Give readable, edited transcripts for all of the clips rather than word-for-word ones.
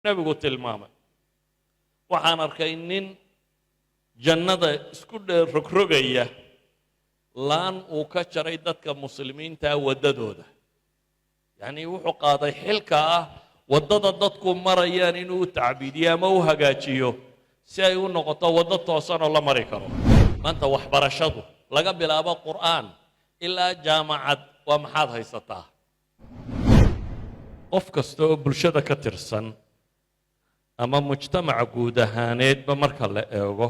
nebigu tilmaamay waxaan arkay nin jannada isku rogrogaya laan uu ka jaray dadka muslimiinta waddadooda yacnii wuxuu qaaday xilka ah waddada dadku marayaan inuu u tacbiidiyo ama u hagaajiyo si ay u noqoto waddo toosan oo la mari karo maanta waxbarashadu laga bilaabo qur'aan ilaa jaamacad waa maxaad haysataa qof kasta oo bulshada ka tirsan ama mujtamaca guud ahaaneedba marka la eego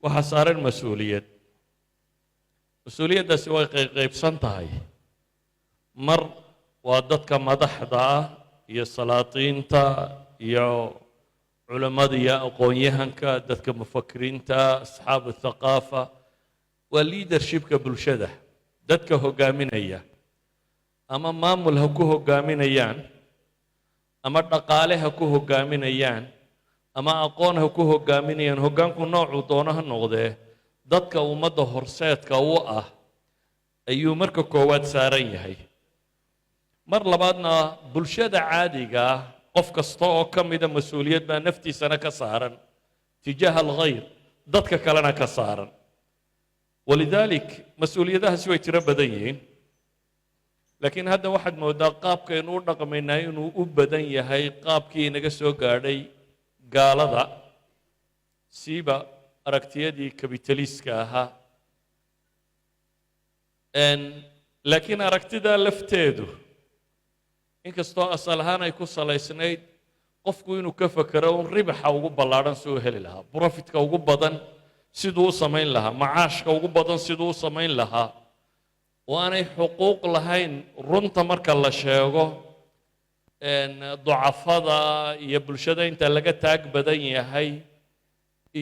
waxaa saaran mas-uuliyaddaasi way qaybsan tahay mar waa dadka madaxda ah iyo salaatiinta iyo culammada iyo aqoon-yahanka dadka mufakiriinta asxaabu thaqaafa waa leadershipka bulshada dadka hogaaminaya ama maamul ha ku hogaaminayaan ama dhaqaale ha ku hogaaminayaan ama aqoon ha ku hogaaminayaan hoggaanku noocuu doono ha noqdee dadka ummadda horseedka u ah ayuu marka koowaad saaran yahay mar labaadna bulshada caadiga ah qof kasta oo ka mida mas-uuliyad baa naftiisana ka saaran tijaaha alkhayr dadka kalena ka saaran walidaalik mas-uuliyadahaasi way tiro badan yihiin laakiin hadda waxaad moodaa qaabkaynu u dhaqmaynaa inuu u badan yahay qaabkii inaga soo gaadhay gaalada siiba aragtiyadii kabitaliska ahaa laakiin aragtidaa lafteedu inkastoo asal ahaan ay ku salaysnayd qofku inuu ka fekero un ribaxa ugu ballaadhan si uu heli lahaa profitka ugu badan siduu u samayn lahaa macaashka ugu badan siduu u samayn lahaa oo aanay xuquuq lahayn runta marka la sheego ducafada iyo bulshada inta laga taag badan yahay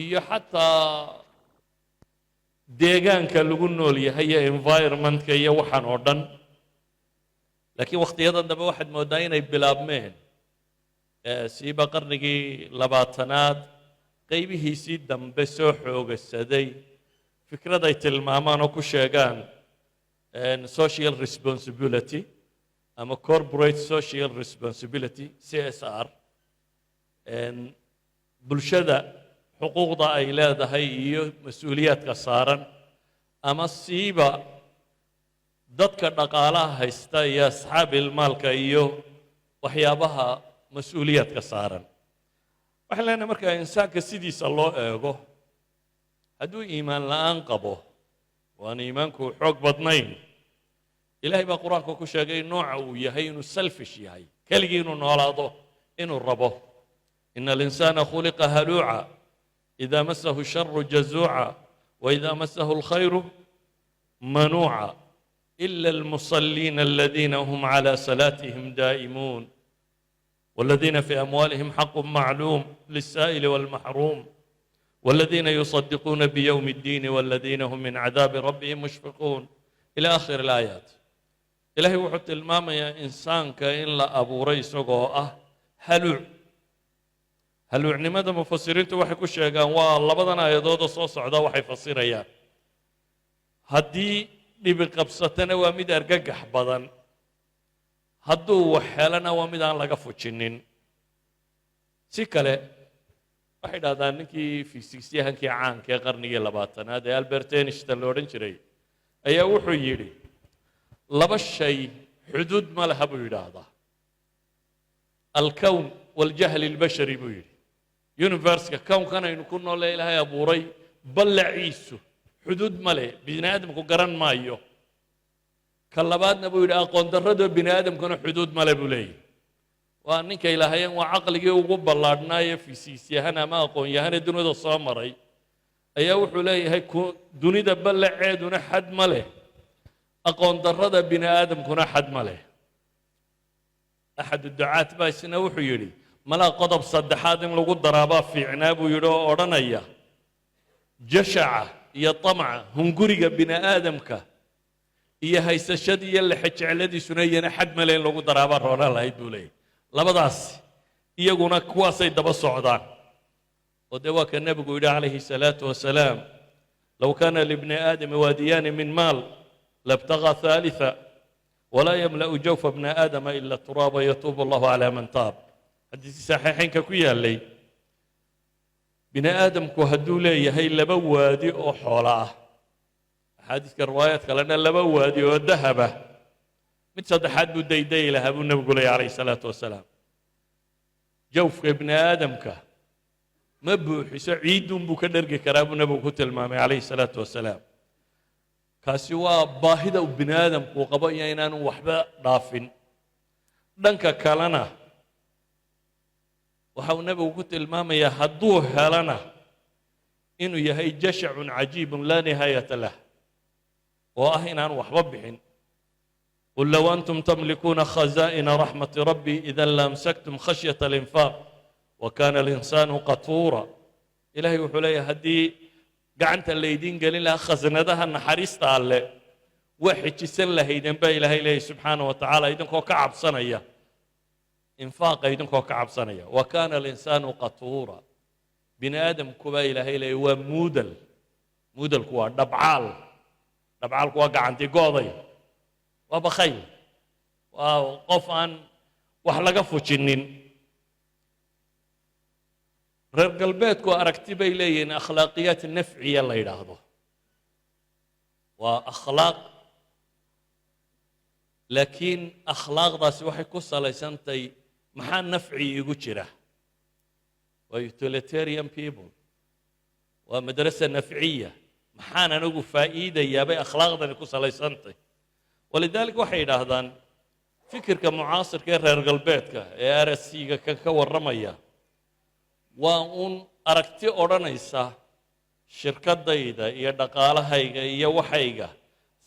iyo xataa deegaanka lagu nool yahay iyo environmentka iyo waxaan oo dhan laakiin wakhtiyadan dambe waxaad mooddaa inay bilaabmeen siiba qarnigii labaatanaad qaybihiisii dambe soo xoogasaday fikrad ay tilmaamaan oo ku sheegaan social responsibility ama corporate social responsibility CSR bulshada xuquuqda ay leedahay iyo mas-uuliyaadka saaran ama siiba dadka dhaqaalaha haysta iyo asxaabil maalka iyo waxyaabaha mas-uuliyaadka saaran waxaan leenahay markaa insaanka sidiisa loo eego hadduu iimaan la'aan qabo waan iimaanku xoog badnayn ilaahay baa qur-aanka ku sheegay nooca uu yahay inuu selfish yahay keligii inuu noolaado inuu rabo ina alinsaana khuliqa haluuca idaa masahu sharu jazuuca waidaa masahu alkhayru manuuca ila almusaliina aladiina hum cala salaatihim daa'imuun والذين في أموالهم حق معلوم للسائل والمحروم والذين يصدقون بيوم الدين والذين هم من عذاب ربهم مشفقون إلى آخر الآيات إلهي وحط المام يا إنسان كإن لا أبو ريس وقوة هلوع لماذا مفسرين توحي الشيغان والله بدنا يدود الصوص عدا وحي فسير أيام هدي لبقبستنا ومد أرقق بدن hadduu waxhelana waa mid aan laga fujinin si kale waxay dhahdaan ninkii fiisiksyahankii caanka ee qarnigii labaatanaad ee albert einstein la odhan jiray ayaa wuxuu yidhi laba shay xuduud ma laha buu yidhaahdaa alkown waljahli albashari buu yidhi universka kownkan aynu ku noole ilaahay abuuray ballaciisu xuduud ma leh bini aadamku garan maayo ka labaadna buu yidhi aqoon darrada bini aadamkuna xuduud male buu leeyahy waa ninka ilaahayeen waa caqligii ugu ballaadhnaaye fisiisyahan ama aqoon-yahan ee dunida soo maray ayaa wuxuu leeyahay dunida ballaceeduna xad ma leh aqoon darrada bini aadamkuna xad ma leh axad ducaat baa isna wuxuu yidhi malaa qodob saddexaad in lagu daraabaa fiicnaa buu yidhi oo odhanaya jashaca iyo tamca hunguriga bini aadamka iyo haysashadii iyo lexejecladiisuna iyana xad male in lagu daraabaa roonaan lahayd buu leeyahy labadaas iyaguna kuwaasay daba socdaan oo dee waa ka nebigu yidhi calayhi salaatu wasalaam low kaana libni aadami waadiyaani min maal labtagaa haalitha walaa yamla'u jawfa bna aadama ila turaaba yatuubu allahu calaa man taab حديث صحيحين ككويا لي بني آدم كهدو لي هي لبوادي أو حولا حديث كروايات كلنا لبوادي أو ذهبه متصدق حد ديدي لها أبو النبي عليه الصلاة والسلام جوف ابن آدم مبوح سعيد بكدر كراب النبي كتل مامي عليه الصلاة والسلام كاسوا باهدة ابن آدم وقبا ينان وحبا ضافن دنك كلنا وحاو النبي كتل مامي يهدوه لنا إنه يهي جشع عجيب لا نهاية له وأهنان وحبا بحن قل لو أنتم تملكون خزائن رحمة ربي إذا لامسكتم خشية الإنفاق وكان الإنسان قطورا إلهي وحلي هدي قعنت الليدين قال لها خزندها النحريست على واحد جسن له يدن با إلهي سبحانه وتعالى يدن كو كعب صنية إنفاق يدن كو كعب صنية وكان الإنسان قطورا بني آدم كبا إلهي ومودل مودل كوا دبعال كوا قعنتي قوضي وبخيل وقفا وحلقة فوشنين reer galbeedku aragti bay leeyihiin akhlaaqiyaat nafciya la yidhaahdo waa akhlaaq laakiin akhlaaqdaasi waxay ku salaysantahay maxaa nafci igu jira waa utilitarian people waa madrasa nafciya maxaan anigu faa'iidayaa bay akhlaaqdani ku salaysantahay walidaalika waxay yidhaahdaan fikirka mucaasirka ee reer galbeedka ee arasiga kan ka warramaya waa uun aragti odhanaysa shirkadayda iyo dhaqaalahayga iyo waxayga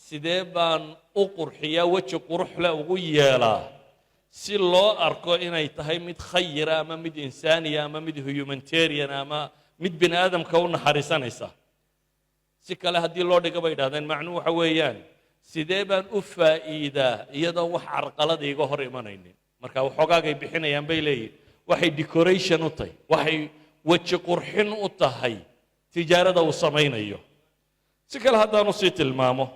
sidee baan u qurxiyaa weji quruxle ugu yeelaa si loo arko inay tahay mid khayira ama mid insaaniya ama mid humanitarian ama mid bini aadamka u naxariisanaysa si kale haddii loo dhigo bay yidhahdeen macnuhu waxa weeyaan sidee baan u faa'iidaa iyadoo wax carqalada iga hor imanaynin marka waxoogaagay bixinayaan bay leeyihin waxay decoration u tahay waxay weji qurxin u tahay tijaarada uu samaynayo si kale haddaanu sii tilmaamo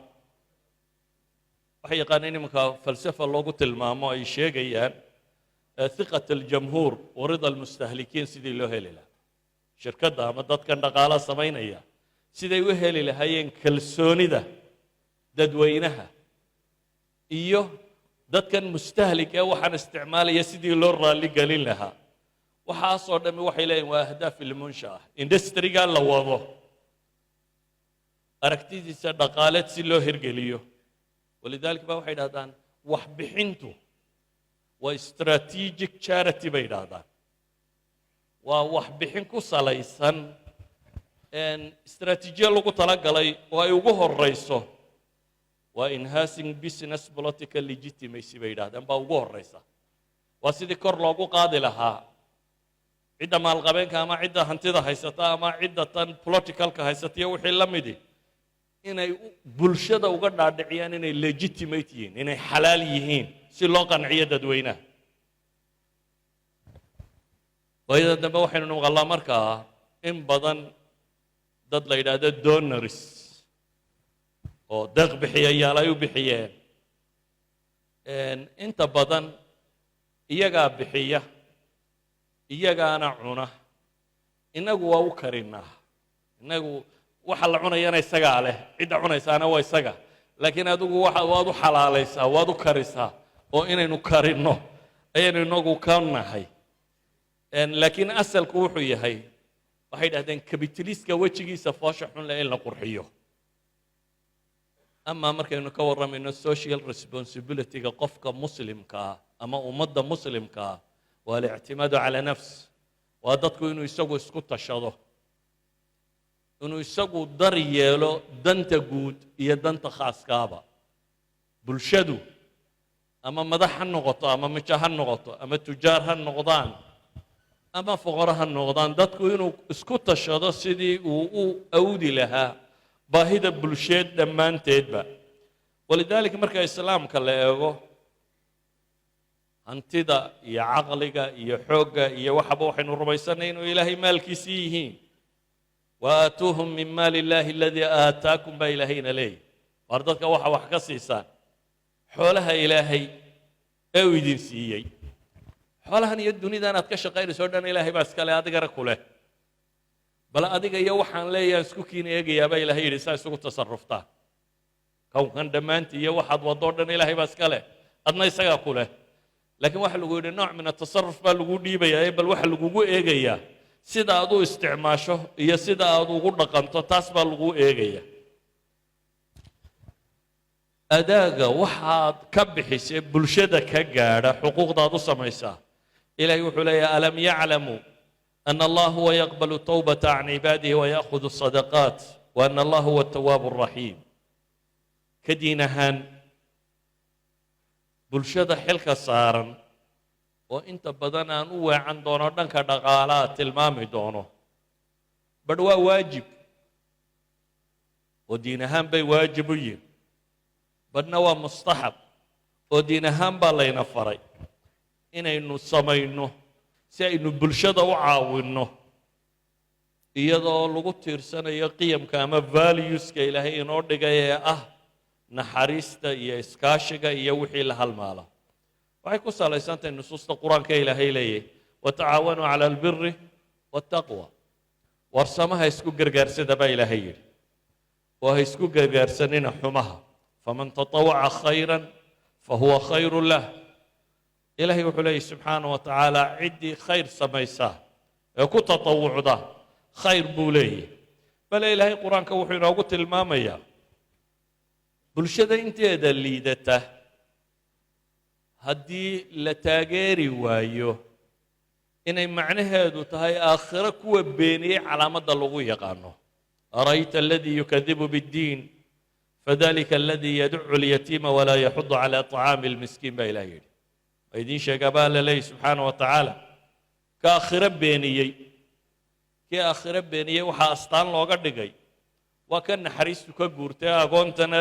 waxay yaqaaneen iminka falsafa loogu tilmaamo ay sheegayaan thiqat aljamhuur warida almustahlikiin sidii loo heli lahaa shirkadda ama dadkan dhaqaalaha samaynaya siday u heli lahaayeen kalsoonida dadweynaha iyo dadkan mustahlik ee waxaan isticmaalaya sidii loo raalli gelin lahaa waxaasoo dhammi waxay leeyihin waa ahdaaf ilmunsha ah industriga la wado aragtidiisa dhaqaaleed si loo hirgeliyo walidaalika baa waxay dhahdaan waxbixintu waa strategic charity bay dhahdaan waa waxbixin ku salaysan istaraatiijiya lagu talagalay oo ay ugu horeyso waa enhancing business political legitimacy bay yidhahdeen baa ugu horeysa waa sidii kor loogu qaadi lahaa cidda maalqabeenka ama cidda hantida haysata ama cidda tan politicalka haysata iyo wixii la midi inay bulshada uga dhaadhiciyaan inay legitimate yihiin inay xalaal yihiin si loo qanciyo dadweynaha waayada dambe waxaynu maqalnaa markaa in badan dad la yidhaahdo donors oo deeq bixiyayaal ay u bixiyeen inta badan iyagaa bixiya iyagaana cuna inagu waa u karinaa inagu waxa la cunayana isagaa leh cidda cunaysaana waa isaga laakiin adigu waad u xalaalaysaa waad u karisaa oo inaynu karinno ayaynu inagu ka nahay laakiin asalku wuxuu yahay waxay dhahdeen kabitaliska wejigiisa foosha xun leh in la qurxiyo ama markaynu ka warramayno social responsibility-ga qofka muslimka ah ama ummadda muslimka ah waa alictimaadu cala nafs waa dadku inuu isagu isku tashado inuu isagu dar yeelo danta guud iyo danta khaaskaaba bulshadu ama madax ha noqoto ama mijo ha noqoto ama tujaar ha noqdaan ama fuqara ha noqdaan dadku inuu isku tashado sidii uu u awdi lahaa baahida bulsheed dhammaanteedba walidaalika marka islaamka la eego hantida iyo caqliga iyo xoogga iyo waxaba waxaynu rumaysanay inuu ilaahay maalkiisii yihiin waatuuhum min maali illaahi aladii aataakum baa ilaahayna leeyahy waar dadka waxa wax ka siisaan xoolaha ilaahay ee uu idin siiyey xoolahan iyo dunidan aad ka shaqaynayso dhan ilaahay baa iskale adigana ku leh bal adiga iyo waxaan leeyahay isku kiin eegayaaba ilaahay yidhi saa isugu tasarruftaa kownkan dhammaantii iyo waxaad wadoo dhan ilaahay baa iska leh adna isagaa ku leh laakiin waxa lagu yidhi nooc min atasarruf baa lagu dhiibayaa bal waxa lagugu eegayaa sida aad u isticmaasho iyo sida aad ugu dhaqanto taas baa lagu eegaya adaaga waxaad ka bixisay bulshada ka gaadha xuquuqdaad u samaysaa ilaahay wuxuu leeyahay alam yaclamuu ana allah huwa yaqbalu tawbata can cibaadihi wayaakhudu sadaqaat wa ana allah huwa atawaabu araxiim ka diin ahaan bulshada xilka saaran oo inta badan aan u weecan doono dhanka dhaqaalaha tilmaami doono badh waa waajib oo diin ahaan bay waajib u yihin badhna waa mustaxab oo diin ahaan baa layna faray inaynu samayno si aynu bulshada u caawinno iyadoo lagu tiirsanayo qiyamka ama valueska ilaahay inoo dhigay ee ah naxariista iyo iskaashiga iyo wixii la halmaala waxay ku salaysantahay nusuusta qur-aanka ilaahay leeyahay watacaawanuu cala albiri waataqwa warsamaha isku gargaarsada baa ilaahay yidhi oo ha isku gargaarsanina xumaha faman tatawaca khayran fahuwa khayru lah ilaahay wuxuu leeyahy subxaanah wa tacaala ciddii khayr samaysa ee ku tatawucda khayr buu leeyahy bale ilaahay qur-aanka wuxuu inoogu tilmaamayaa bulshada inteeda liidata haddii la taageeri waayo inay macnaheedu tahay aakhiro kuwa beeniyey calaamadda lagu yaqaano arayta aladii yukadibu biddiin fadalika aladii yadcu lyatiima walaa yaxudu cala طacaami اlmiskiin baa ilaah yidhi waa idiin sheegaa baa la leeyahy subxaana wa tacaala ka aakhiro beeniyey kii aakhiro beeniyey waxaa astaan looga dhigay waa ka naxariistu ka guurtay agoontana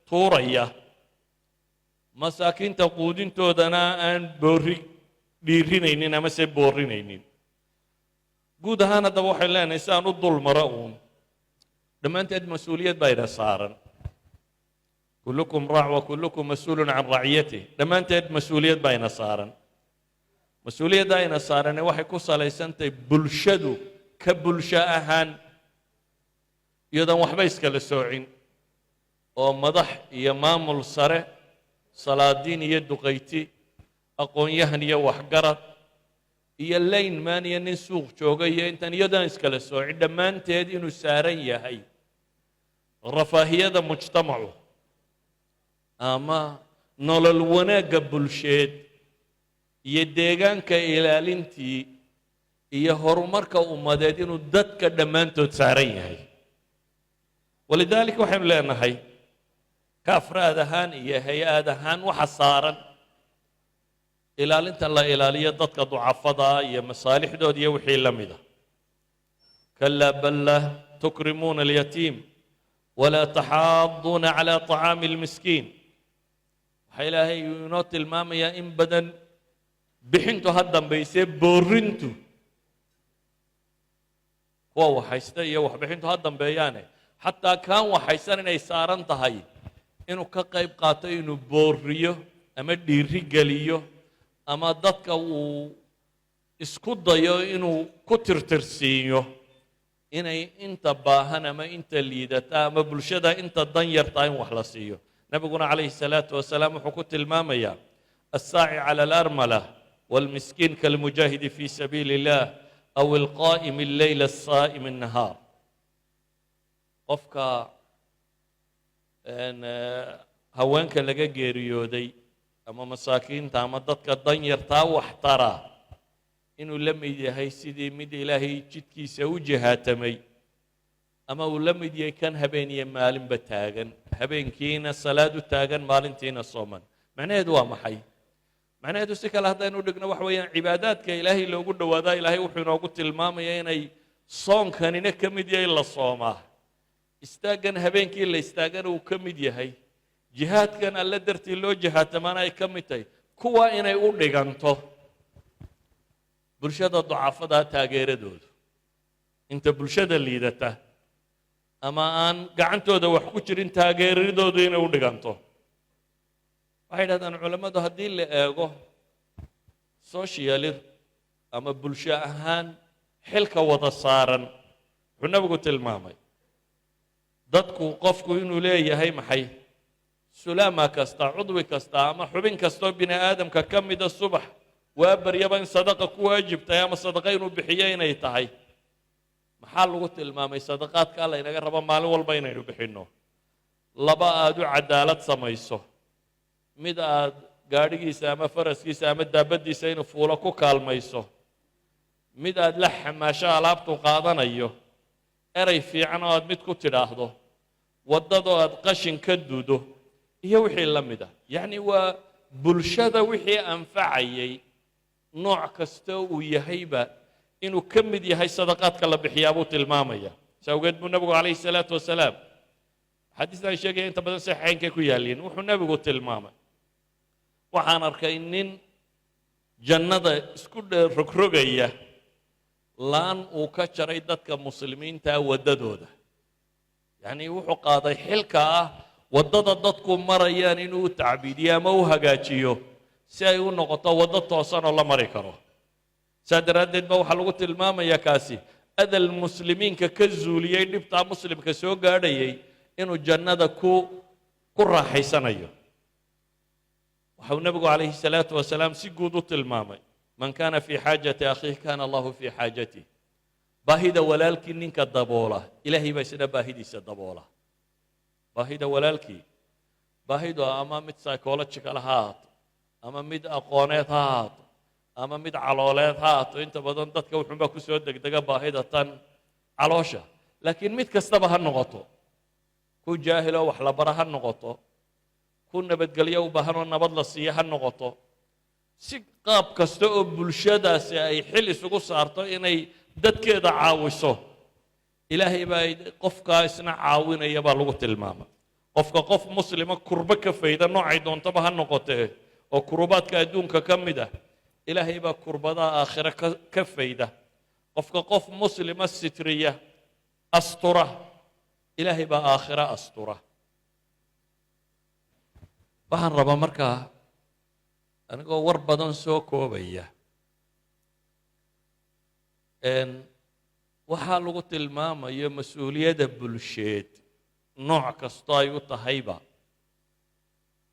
tuuraya masaakiinta quudintoodana aan dhiirinaynin ama se boorinaynin guud ahaan haddaba waxay leenahay si aan u dul maro uun dhammaanteed mas-uuliyad baa ina saaran kullukum raac wa kullukum mas-uulun can raciyatih dhammaanteed mas-uuliyad baa ina saaran mas-uuliyaddaa ina saarane waxay ku salaysantahay bulshadu ka bulsho ahaan iyadoon waxba iskala soocin oo madax iyo maamul sare salaadiin iyo duqayti aqoon-yahan iyo waxgarad iyo laynmaan iyo nin suuq jooga iyo intan iyadoon iskala soocin dhammaanteed inuu saaran yahay rafaahiyada mujtamacu ama nolol wanaagga bulsheed iyo deegaanka ilaalintii iyo horumarka ummadeed inuu dadka dhammaantood saaran yahay walidaalika waxaynu leenahay ka afraad ahaan iyo hay-ad ahaan waxa saaran ilaalinta la ilaaliyo dadka ducafada iyo masaalixdooda iyo wixii la mida kalaa bal la tukrimuuna alyatiim walaa taxaaduuna cala طacaami اlmiskiin waxaa ilaahay inoo tilmaamayaa in badan bixintu ha dambaysee boorintu kuwa waxaysta iyo waxbixintu ha dambeeyaane xataa kaan waxaysan inay saaran tahay inuu ka qayb qaato inuu booriyo ama dhiiri geliyo ama dadka uu isku dayo inuu ku tirtirsiiyo inay inta baahan ama inta liidata ama bulshada inta dan yartaa in wax la siiyo nabiguna calayhi salaatu wasalaam wuxuu ku tilmaamayaa assaaci cala alarmala waalmiskiin kalmujaahidi fi sabiili illah aw alqaa'imi alleyla asaa'imi annahaar qofka haweenka laga geeriyooday ama masaakiinta ama dadka danyartaa wax tara inuu la mid yahay sidii mid ilaahay jidkiisa u jihaatamay ama uu la mid yahay kan habeen iyo maalinba taagan habeenkiina salaad u taagan maalintiina sooman macnaheedu waa maxay macnaheedu si kale haddaynu dhigno waxa weeyaan cibaadaadka ilaahay loogu dhowaadaa ilaahay wuxuu inoogu tilmaamayaa inay soonkanina ka mid yahay la soomaa istaaggan habeenkii la istaagana uu ka mid yahay jihaadkan alle dartii loo jihaatamaana ay ka mid tahay kuwa inay u dhiganto bulshada ducafadaa taageeradoodu inta bulshada liidata ama aan gacantooda wax ku jirin taageeradoodu inay u dhiganto waxay yidhahdaan culammadu haddii la eego socially ama bulsho ahaan xilka wada saaran wuxuu nabigu tilmaamay dadku qofku inuu leeyahay maxay sulaama kasta cudwi kasta ama xubin kastoo bini aadamka ka mida subax waa baryaba in sadaqa ku waajibtahay ama sadaqa inuu bixiyo inay tahay maxaa lagu tilmaamay sadaqaadka alla inaga rabo maalin walba inaynu bixinno laba aad u cadaalad samayso mid aad gaadhigiisa ama faraskiisa ama daabadiisa inuu fuulo ku kaalmayso mid aad la xamaasho alaabtu qaadanayo eray fiican oo aad mid ku tidhaahdo waddadoo aad qashin ka dudo iyo wixii la mid ah yacni waa bulshada wixii anfacayay nooc kasta uu yahayba inuu ka mid yahay sadaqaadka la bixiyaa buu tilmaamaya sawgeed buu nabigu calayhi salaatu wasalaam xadiistan ay sheegaya inta badan saxiixaynkay ku yaalliin wuxuu nabigu tilmaamay waxaan arkay nin jannada isku rogrogaya laan uu ka jaray dadka muslimiinta waddadooda yacni wuxuu qaaday xilka ah waddada dadku marayaan inuu u tacbiidiyo ama u hagaajiyo si ay u noqoto waddo toosan oo la mari karo saa daraaddeed ba waxaa lagu tilmaamayaa kaasi adal muslimiinka ka zuuliyey dhibtaa muslimka soo gaadhayay inuu jannada ku raaxaysanayo waxau nabigu calayhi salaatu wasalaam si guud u tilmaamay man kaana fii xaajati akhiih kaana allahu fii xaajatih baahida walaalkii ninka daboola ilaahay baa isna baahidiisa daboola baahida walaalkii baahidu ama mid psychological ha ahaato ama mid aqooneed ha ahaato ama mid calooleed ha ahaato inta badan dadka wuxuunbaa ku soo degdega baahida tan caloosha laakiin mid kastaba ha noqoto ku jaahiloo wax la bara ha noqoto ku nabadgelyo u baahanoo nabad la siiya ha noqoto si qaab kasta oo bulshadaasi ay xil isugu saarto inay dadkeeda caawiso ilaahay baa qofkaa isna caawinaya baa lagu tilmaamay qofka qof muslima kurbo ka fayda noocay doontaba ha noqotee oo kurubaadka adduunka ka mid ah ilaahay baa kurbadaha aakhire ka fayda qofka qof muslima sitriya astura ilaahay baa aakhire astura waxaan rabaa markaa anigoo war badan soo koobaya waxaa lagu tilmaamayo mas-uuliyadda bulsheed nooc kastoo ay u tahayba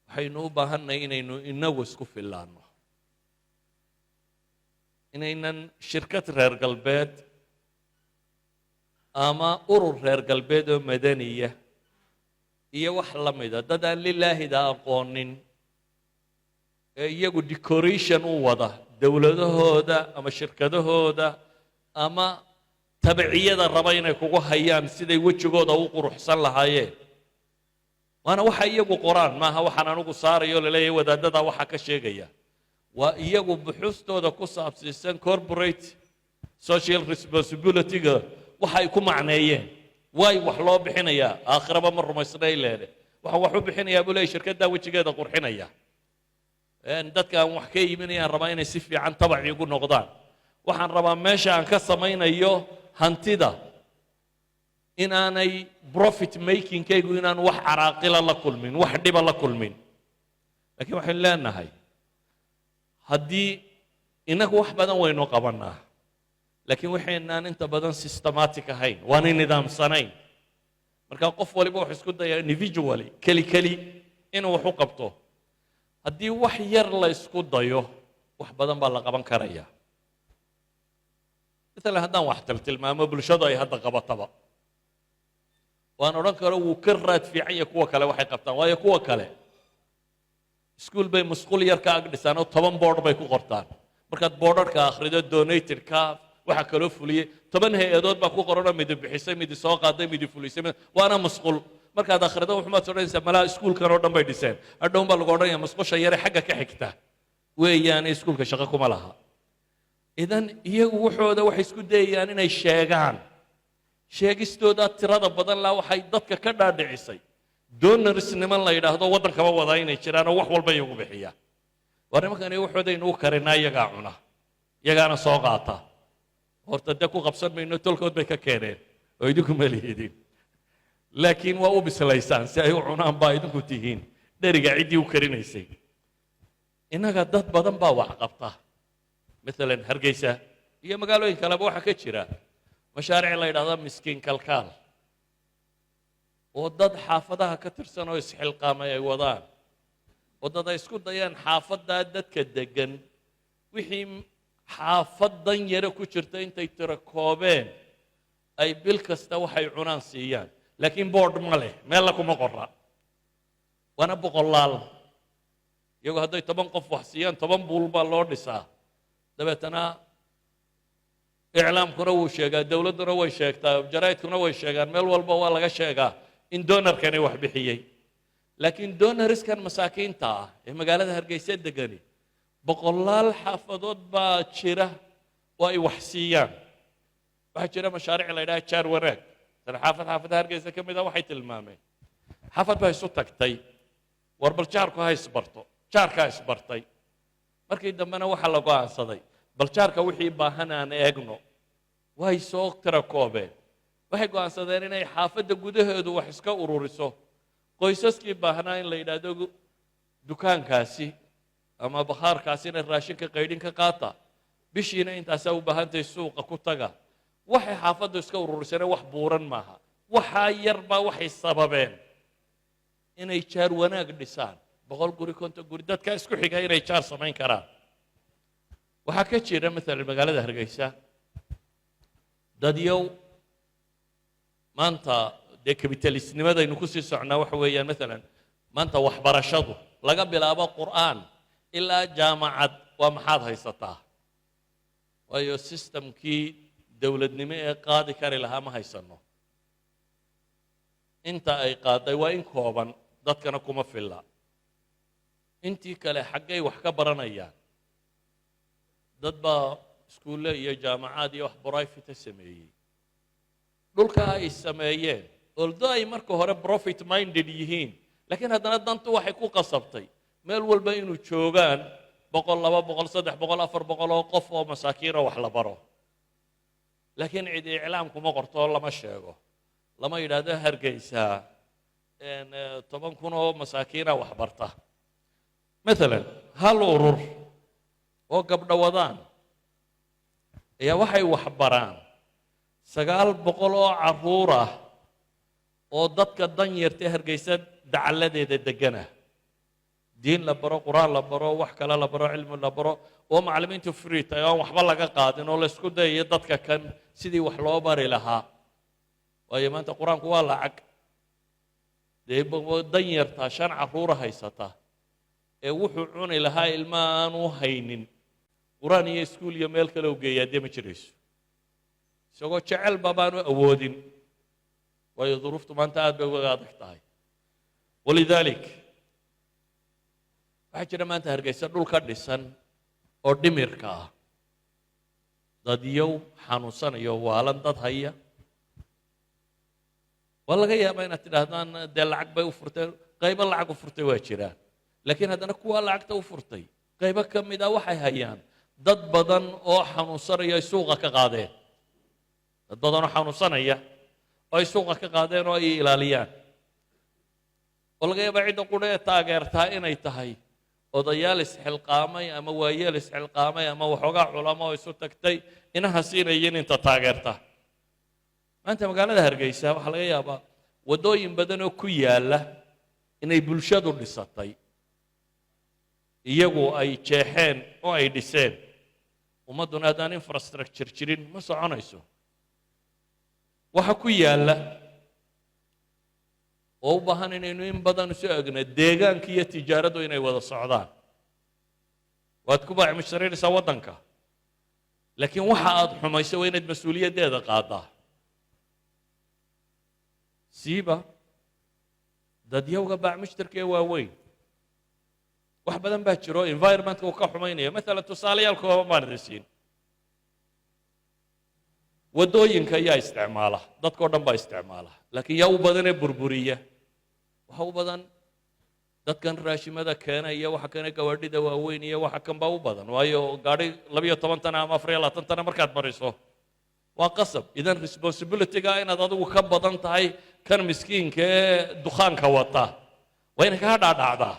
waxaynu u baahannahay inaynu inagu isku fillaanno inaynan shirkad reer galbeed ama urur reer galbeed oo madaniya iyo wax la mida dad aan lilaahida aqoonin ee iyagu decoration u wada dowladahooda ama shirkadahooda ama tabiciyada raba inay kugu hayaan siday wejigooda u quruxsan lahaayeen waana waxa iyagu qoraan maaha waxaan anugu saarayo laleeyahay wadaadada waxa ka sheegaya waa iyagu buxuustooda ku saabsiisan corporate social responsibility-ga waxa ay ku macneeyeen waay wax loo bixinayaa aakhiraba ma rumaysnay leede waxaan wax u bixinayaa buu leeyahay shirkaddaa wejigeeda qurxinaya dadka aan wax ka iibinayaan rabaa inay si fiican tabaci ugu noqdaan waxaan rabaa meesha aan ka samaynayo hantida inaanay profit makingkaygu inaan wax caraaqila la kulmin wax dhiba la kulmin laakiin waxaynu leenahay haddii inagu wax badan waynu qabannaa laakiin waxaynaan inta badan systematic ahayn waanay nidaamsanayn marka qof waliba wuxuu isku dayaa individually keli inuu wax u qabto haddii wax yar la isku dayo wax badan baa la qaban karaya مثلا haddaan wax tilmaamo bulshadu ay hadda qabataba waan odhan karo wuu ka raad fiican yahay kuwa kale waxay qabtaan waayo kuwa kale iskuul bay musqul yar ka ag dhisaan oo 10 board bay ku qortaan markaad boordarka akhrido donated ka waxa kaloo fuliyay 10 hay-adood baa ku qoranoo mid bixisay mid soo qaaday mid fulisay waana musqul markaad akhrido wuxuu ma soconaysaa malaa iskuulkan oo dhan bay dhiseen adhown baa lagu odhanayaa musqusha yare xagga ka xigta weeyaan iskuulka shaqo kuma laha idan iyagu waxooda waxay isku dayayaan inay sheegaan sheegistooda tirada badan laa waxay dadka ka dhaadhicisay donors niman la yidhaahdo waddankaba wadaa inay jiraan oo wax walba iyagu bixiyaan waa nimankani waxooda inuu karinaa iyagaa cuna iyagaana soo qaata horta dee ku qabsan mayno tolkood bay ka keeneen oo idinku ma lihidin laakiin waa u bislaysaan si ay u cunaan baa idinku tihiin dheriga ciddii u karinaysay innaga dad badan baa wax qabta maalan hargeysa iyo magaalooyin kaleba waxaa ka jira mashaariic la yidhahdo miskiin kalkaal oo dad xaafadaha ka tirsan oo isxilqaamay ay wadaan oo dad ay isku dayaan xaafaddaa dadka deggan wixii xaafad dan yare ku jirta intay tiro koobeen ay bil kasta waxay cunaan siiyaan laakiin boodh ma leh meel la kuma qorra waana boqolaal iyagoo hadday 10 qof wax siiyaan 10 buul baa loo dhisaa dabeetana iclaamkuna wuu sheegaa dowladduna way sheegtaa jaraa'idkuna way sheegaan meel walba waa laga sheegaa in doonarkani wax bixiyey laakiin doonariskan masaakiinta ah ee magaalada hargeysa degani boqolaal xaafadood baa jira oo ay wax siiyaan waxaa jira mashaariic la yidhaha jaar wanaag tan xaafadaha hargeysa ka mid ah waxay tilmaameen xaafad baa isu tagtay war bal jaarku ha isbarto jaarkaa isbartay markii dambena waxaa la go'aansaday bal jaarka wixii baahan aan eegno way soo tira koobeen waxay go'aansadeen inay xaafadda gudaheedu wax iska ururiso qoysaskii baahnaa in la yidhaahdo dukaankaasi ama bakhaarkaasina raashinka qaydhin ka qaata bishiina intaasaa u baahantahay suuqa ku taga waxay xaafaddu iska ururisana wax buuran maaha waxaa yarbaa waxay sababeen inay jaar wanaag dhisaan 100 guri 50 guri dadka isku xiga inay jaar samayn karaan waxaa ka jira maalan magaalada hargeysa dadyow maanta dee kabitalisnimadaynu ku sii socnaa waxa weeyaan maalan maanta waxbarashadu laga bilaabo qur'aan ilaa jaamacad waa maxaad haysataa waayo systemkii dowladnimo ee qaadi kari lahaa ma haysano inta ay qaaday waa in kooban dadkana kuma filla intii kale xaggay wax ka baranayaan dad baa iskuulle iyo jaamacaad iyo wax private sameeyey dhulka ay sameeyeen although ay marka hore profit minded yihiin laakiin haddana dantu waxay ku qasabtay meel walba inuu joogaan 100 200 300 400 oo qof oo masaakiin wax la baro laakiin cid iclaamku ma qorto lama sheego lama yidhaahdo hargeysa 10,000 oo masaakiin wax barta maalan hal urur oo gabdho wadaan ayaa waxay wax baraan 900 oo carruur ah oo dadka dan yartay hargeysa dacalladeeda degana diin la baro quraan la baro wax kale la baro cilmi la baro oo macallimiintu free tahay oo waxba laga qaadin oo la isku dayayo dadka kan sidii wax loo bari lahaa waayo maanta quraanku waa lacag dee dan yartaa 5 carruur haysata ee wuxuu cuni lahaa ilma aanu haynin quraan iyo iskuul iyo meel kale u geeyaa dee ma jirayso isagoo jecel babaanu awoodin waayo duruuftu maanta aad bay uga adag tahay walidalik waxaa jira maanta hargeysa dhul ka dhisan oo dhimirka ah dadyow xanuunsanayo waalan dad haya waa laga yaabaa inaad tidhaahdaan dee lacag bay u furteen qaybo lacag u furtay waa jiraan laakiin haddana kuwa lacagta u furtay qaybo ka mid ah waxay hayaan dad badan oo xanuunsanaya ay suuqa ka qaadeen dad badan oo xanuunsanaya oo ay suuqa ka qaadeen oo ay ilaaliyaan oo laga yaabaa cidda qudha ee taageertaa inay tahay odayaal isxilqaamay ama waayeel isxilqaamay ama waxoogaa culamo oo isu tagtay inaha siinayeen inta taageerta maanta magaalada hargeysa waxaa laga yaabaa waddooyin badan oo ku yaalla inay bulshadu dhisatay iyagu ay jeexeen oo ay dhiseen ummadduna haddaan infrastructure jirin ma soconayso waxa ku yaalla oo u baahan inaynu in badan isu egno deegaanka iyo tijaaradu inay wada socdaan waad ku baaci mushtariinaysaa waddanka laakiin waxa aad xumayso waa inaad mas-uuliyaddeeda qaadaa siiba dadyowga baac mushtarka ee waaweyn wax badan baa jiro environmentka uu ka xumaynaya maalan tusaalayaal kooban baan idin siin waddooyinka ayaa isticmaala dadkao dhan baa isticmaala laakiin yaa u badanee burburiya waxa u badan dadkan raashimada keena iyo waxa keena gawaadhida waaweyn iyo waxa kan baa u badan waayo gaadhi 12 tan ama 24 tan markaad mariso waa qasab idan responsibility-ga inaad adigu ka badan tahay kan miskiinka ee dukhaanka wata waa inay kaa dhaadhacdaa